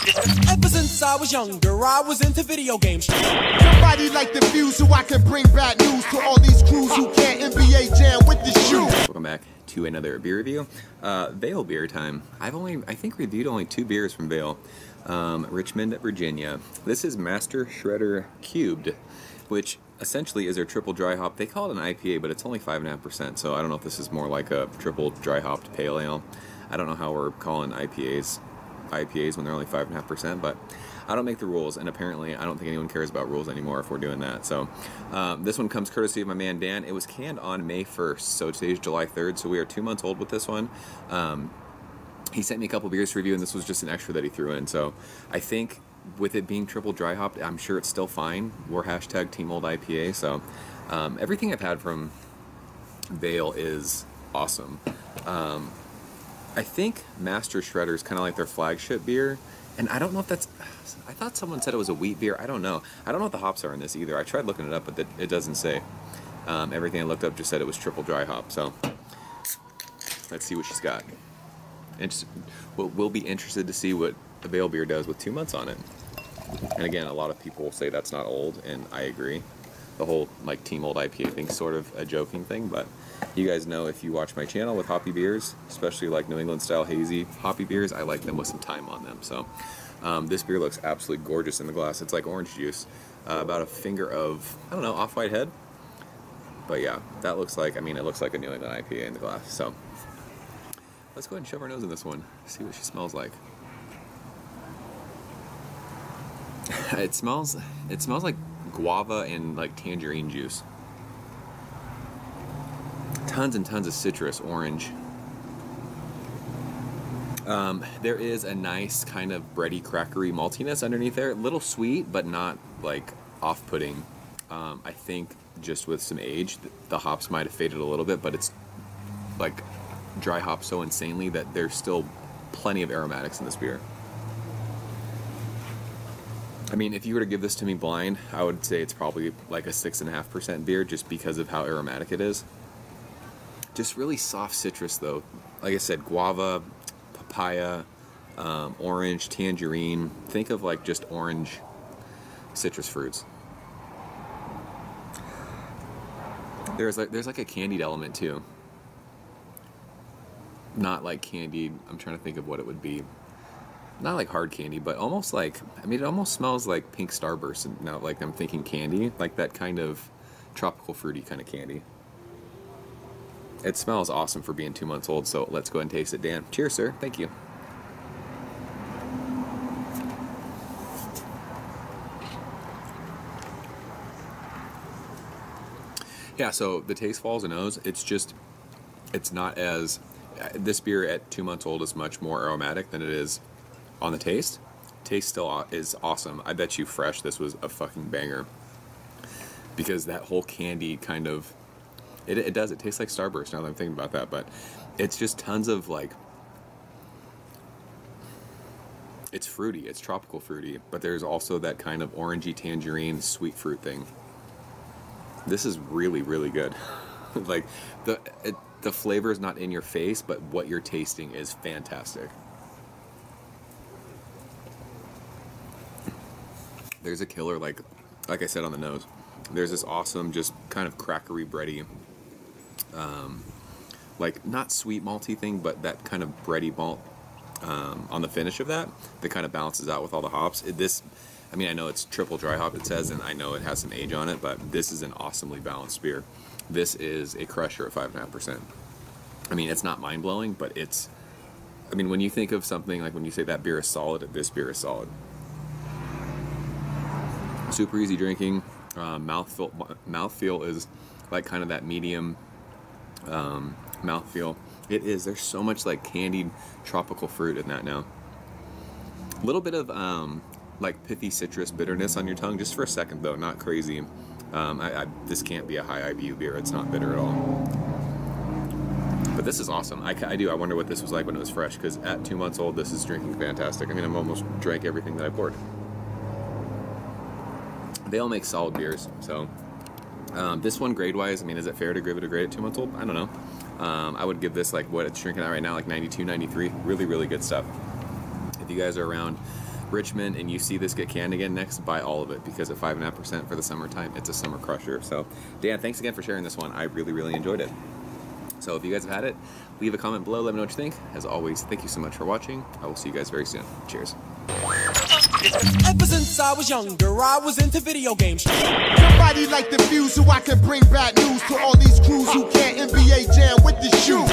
Ever since I was younger, I was into video games. Somebody like the fuse so I can bring bad news to all these crews who can't NBA jam with the shoe. Welcome back to another beer review. Vale beer time. I think reviewed only 2 beers from Vale. Richmond, Virginia. This is Master Shredder Cubed, which essentially is their triple dry hop. They call it an IPA, but it's only 5.5%, so I don't know if this is more like a triple dry hopped pale ale. I don't know how we're calling IPAs when they're only 5.5%, but I don't make the rules, and apparently I don't think anyone cares about rules anymore if we're doing that. So this one comes courtesy of my man Dan. It was canned on May 1st, so today's July 3rd, so we are 2 months old with this one. He sent me a couple beers to review, and this was just an extra that he threw in. So I think with it being triple dry hopped, I'm sure it's still fine. We're hashtag Team Old IPA, so everything I've had from Vale is awesome. I think Master Shredder is kind of like their flagship beer, and I don't know if that's, I thought someone said it was a wheat beer. I don't know what the hops are in this either. I tried looking it up, but it doesn't say. Everything I looked up just said it was triple dry hop, so let's see what she's got. We'll be interested to see what the Vale beer does with 2 months on it. And again, a lot of people say that's not old, and I agree. The whole like Team Old IPA thing's sort of a joking thing, but you guys know if you watch my channel with hoppy beers, especially like New England style hazy hoppy beers, I like them with some time on them. So this beer looks absolutely gorgeous in the glass. It's like orange juice, about a finger of, I don't know, off-white head. But yeah, that looks like, I mean, it looks like a New England IPA in the glass. So let's go ahead and shove our nose in this one, see what she smells like. It smells like guava and like tangerine juice. Tons and tons of citrus, orange. There is a nice kind of bready, crackery maltiness underneath there. A little sweet, but not like off-putting. I think just with some age, the hops might have faded a little bit, but it's like dry hop so insanely that there's still plenty of aromatics in this beer. I mean, if you were to give this to me blind, I would say it's probably like a 6.5% beer just because of how aromatic it is. Just really soft citrus though. Like I said, guava, papaya, orange, tangerine. Think of like just orange citrus fruits. There's like a candied element too. Not like candied, I'm trying to think of what it would be. Not like hard candy, but almost like, I mean, it almost smells like pink Starburst, and now like I'm thinking candy, like that kind of tropical fruity kind of candy. It smells awesome for being 2 months old, so let's go ahead and taste it. Dan, cheers, sir. Thank you. Yeah, so the taste follows the nose. It's not as, this beer at 2 months old is much more aromatic than it is on the taste. Taste still is awesome. I bet you fresh this was a fucking banger, because that whole candy kind of, it does, it tastes like Starburst now that I'm thinking about that, but it's just tons of like, it's fruity, it's tropical fruity, but there's also that kind of orangey tangerine sweet fruit thing. This is really, really good. Like the flavor is not in your face, but what you're tasting is fantastic. There's a killer, like I said, on the nose. There's this awesome, just kind of crackery, bready, like not sweet malty thing, but that kind of bready malt on the finish of that kind of balances out with all the hops. I mean, I know it's triple dry hop, it says, and I know it has some age on it, but this is an awesomely balanced beer. This is a crusher at 5.5%. I mean, it's not mind-blowing, but it's, I mean, when you think of something, like when you say that beer is solid, this beer is solid. Super easy drinking. Mouthfeel is like kind of that medium mouthfeel. It is. There's so much like candied tropical fruit in that now. A little bit of like pithy citrus bitterness on your tongue, just for a second though, not crazy. This can't be a high IBU beer. It's not bitter at all. But this is awesome. I wonder what this was like when it was fresh, because at 2 months old, this is drinking fantastic. I mean, I've almost drank everything that I poured. They all make solid beers, so this one grade-wise, I mean, is it fair to give it a grade at 2 months old? I don't know. I would give this, like, what it's drinking at right now, like 92, 93. Really, really good stuff. If you guys are around Richmond and you see this get canned again next, buy all of it, because at 5.5% for the summertime, it's a summer crusher. So Dan, thanks again for sharing this one. I really enjoyed it. So if you guys have had it, leave a comment below, let me know what you think. As always, thank you so much for watching. I will see you guys very soon. Cheers. Ever since I was younger, I was into video games. Somebody like the Fuse so I can bring bad news to all these crews who can't NBA jam with the shoe.